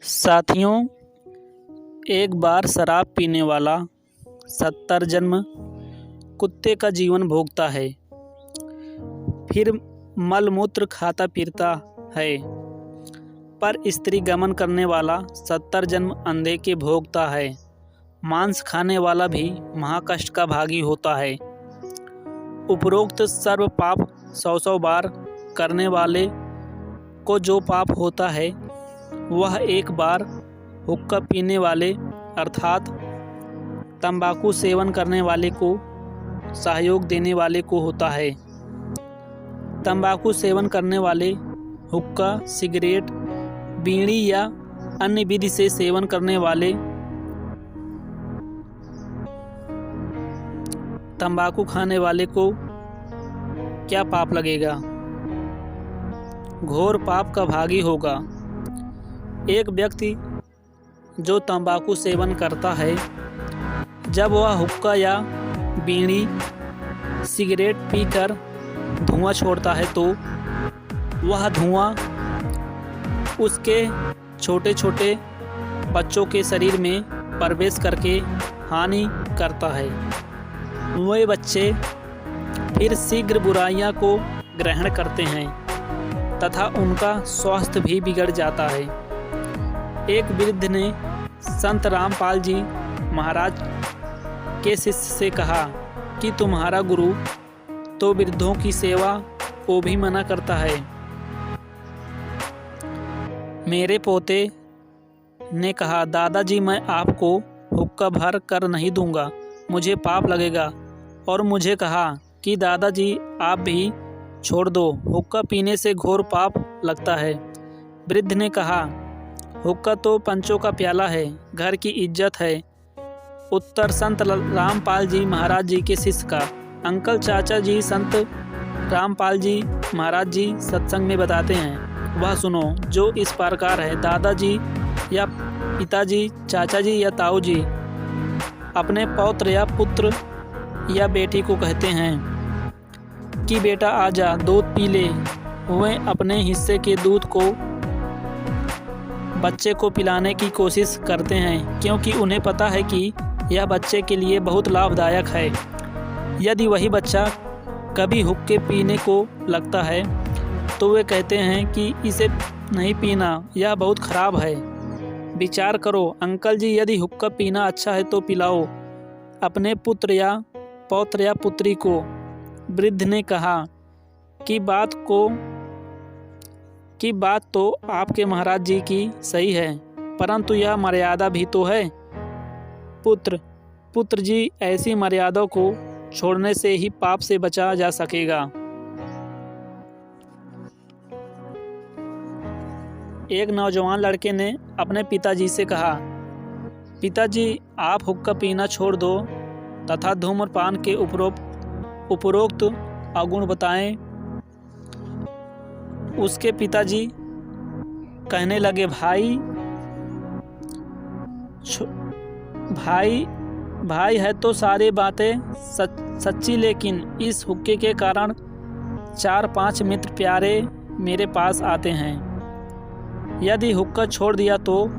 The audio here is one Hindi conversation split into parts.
साथियों, एक बार शराब पीने वाला 70 जन्म कुत्ते का जीवन भोगता है, फिर मलमूत्र खाता फिरता है, पर स्त्री गमन करने वाला 70 जन्म अंधे के भोगता है। मांस खाने वाला भी महाकष्ट का भागी होता है। उपरोक्त सर्व पाप 100 बार करने वाले को जो पाप होता है वह एक बार हुक्का पीने वाले अर्थात तंबाकू सेवन करने वाले को सहयोग देने वाले को होता है। तंबाकू सेवन करने वाले हुक्का, सिगरेट, बीड़ी या अन्य विधि से सेवन करने वाले तंबाकू खाने वाले को क्या पाप लगेगा? घोर पाप का भागी होगा। एक व्यक्ति जो तंबाकू सेवन करता है, जब वह हुक्का या बीड़ी, सिगरेट पीकर धुआं छोड़ता है तो वह धुआं उसके छोटे छोटे बच्चों के शरीर में प्रवेश करके हानि करता है। वे बच्चे फिर शीघ्र बुराइयां को ग्रहण करते हैं तथा उनका स्वास्थ्य भी बिगड़ जाता है। एक वृद्ध ने संत रामपाल जी महाराज के शिष्य से कहा कि तुम्हारा गुरु तो वृद्धों की सेवा को भी मना करता है। मेरे पोते ने कहा, दादाजी मैं आपको हुक्का भर कर नहीं दूंगा, मुझे पाप लगेगा। और मुझे कहा कि दादाजी आप भी छोड़ दो, हुक्का पीने से घोर पाप लगता है। वृद्ध ने कहा, हुक्का तो पंचों का प्याला है, घर की इज्जत है। उत्तर संत रामपाल जी महाराज जी के शिष्य का। अंकल चाचा जी संत रामपाल जी महाराज जी सत्संग में बताते हैं, वह सुनो जो इस प्रकार है। दादाजी या पिताजी, चाचा जी या ताऊ जी अपने पौत्र या पुत्र या बेटी को कहते हैं कि बेटा आजा दूध पी ले। वे अपने हिस्से के दूध को बच्चे को पिलाने की कोशिश करते हैं, क्योंकि उन्हें पता है कि यह बच्चे के लिए बहुत लाभदायक है। यदि वही बच्चा कभी हुक्के पीने को लगता है तो वे कहते हैं कि इसे नहीं पीना, यह बहुत खराब है। विचार करो अंकल जी, यदि हुक्का पीना अच्छा है तो पिलाओ अपने पुत्र या पौत्र या पुत्री को। वृद्ध ने कहा कि बात तो आपके महाराज जी की सही है, परंतु यह मर्यादा भी तो है। पुत्र जी, ऐसी मर्यादा को छोड़ने से ही पाप से बचा जा सकेगा। एक नौजवान लड़के ने अपने पिताजी से कहा, पिताजी आप हुक्का पीना छोड़ दो तथा धूम्रपान के उपरोक्त अवगुण बताएं। उसके पिताजी कहने लगे, भाई है तो सारी बातें सच्ची, लेकिन इस हुक्के के कारण 4-5 मित्र प्यारे मेरे पास आते हैं। यदि हुक्का छोड़ दिया तो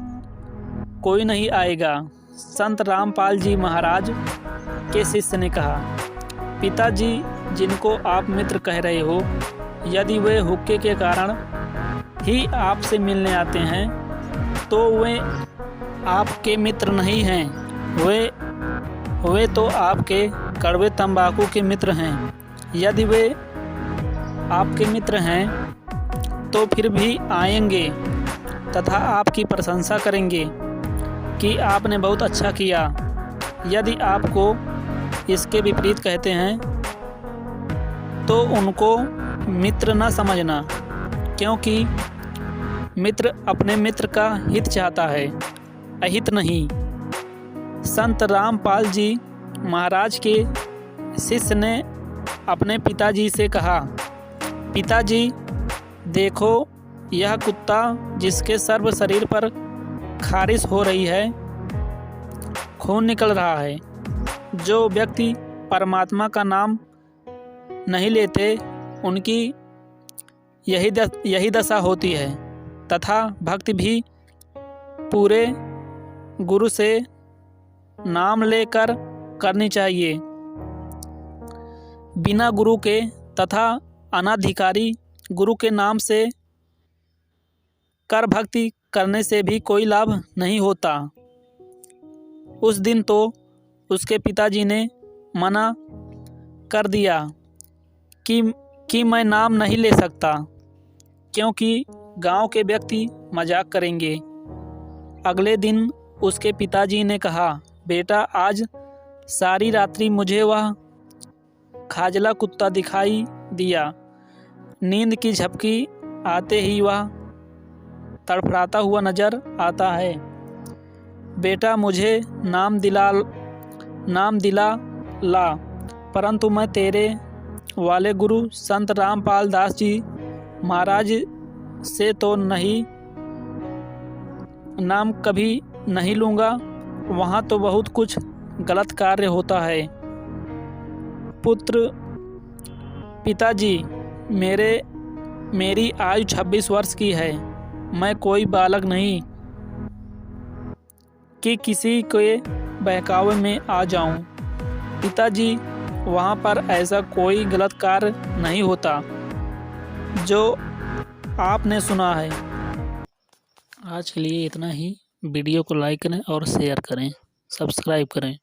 कोई नहीं आएगा। संत रामपाल जी महाराज के शिष्य ने कहा, पिताजी जिनको आप मित्र कह रहे हो, यदि वे हुक्के के कारण ही आपसे मिलने आते हैं तो वे आपके मित्र नहीं हैं, वे तो आपके कड़वे तंबाकू के मित्र हैं। यदि वे आपके मित्र हैं तो फिर भी आएंगे तथा आपकी प्रशंसा करेंगे कि आपने बहुत अच्छा किया। यदि आपको इसके विपरीत कहते हैं तो उनको मित्र न समझना, क्योंकि मित्र अपने मित्र का हित चाहता है, अहित नहीं। संत रामपाल जी महाराज के शिष्य ने अपने पिताजी से कहा, पिताजी देखो यह कुत्ता जिसके सर्व शरीर पर खारिश हो रही है, खून निकल रहा है। जो व्यक्ति परमात्मा का नाम नहीं लेते उनकी यही दशा होती है तथा भक्ति भी पूरे गुरु से नाम लेकर करनी चाहिए। बिना गुरु के तथा अनाधिकारी गुरु के नाम से कर भक्ति करने से भी कोई लाभ नहीं होता। उस दिन तो उसके पिताजी ने मना कर दिया कि मैं नाम नहीं ले सकता, क्योंकि गांव के व्यक्ति मजाक करेंगे। अगले दिन उसके पिताजी ने कहा, बेटा आज सारी रात्रि मुझे वह खाजला कुत्ता दिखाई दिया। नींद की झपकी आते ही वह तड़फड़ाता हुआ नजर आता है। बेटा मुझे नाम दिला ला, परंतु मैं तेरे वाले गुरु संत रामपाल दास जी महाराज से तो नहीं नाम कभी नहीं लूँगा। वहाँ तो बहुत कुछ गलत कार्य होता है। पुत्र, पिताजी मेरी आयु 26 वर्ष की है। मैं कोई बालक नहीं कि किसी के बहकावे में आ जाऊं। पिताजी, वहाँ पर ऐसा कोई गलत कार्य नहीं होता जो आपने सुना है। आज के लिए इतना ही। वीडियो को लाइक करें और शेयर करें, सब्सक्राइब करें।